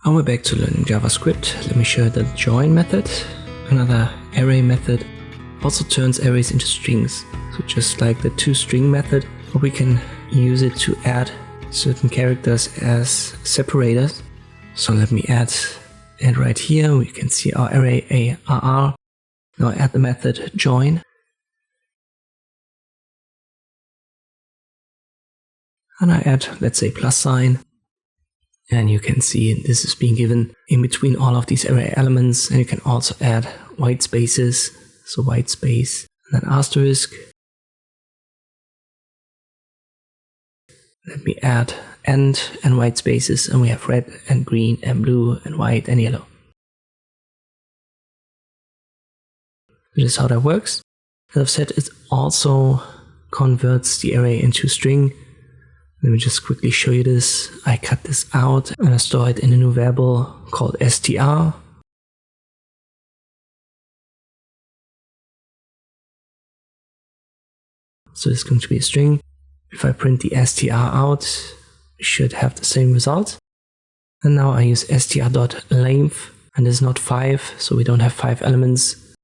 And we're back to learning JavaScript. Let me show you the join method. Another array method also turns arrays into strings. So just like the toString method, we can use it to add certain characters as separators. So let me add, and right here we can see our array ARR. Now add the method join. And I add, let's say, plus sign. And you can see this is being given in between all of these array elements. And you can also add white spaces. So white space and then asterisk. Let me add and white spaces, and we have red and green and blue and white and yellow. This is how that works. As I've said, it also converts the array into string. Let me just quickly show you this. I cut this out and I store it in a new variable called str. So it's going to be a string. If I print the str out, we should have the same result. And now I use str.length, and this is not 5, so we don't have 5 elements.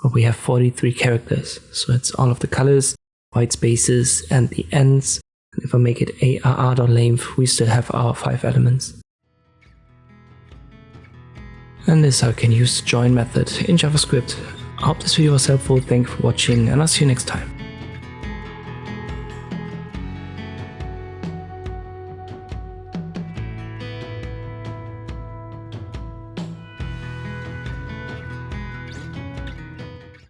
But we have 43 characters, so it's all of the colors, white spaces, and the ends. And if I make it arr.length, we still have our 5 elements. And this is how I can use the join method in JavaScript. I hope this video was helpful. Thank you for watching, and I'll see you next time.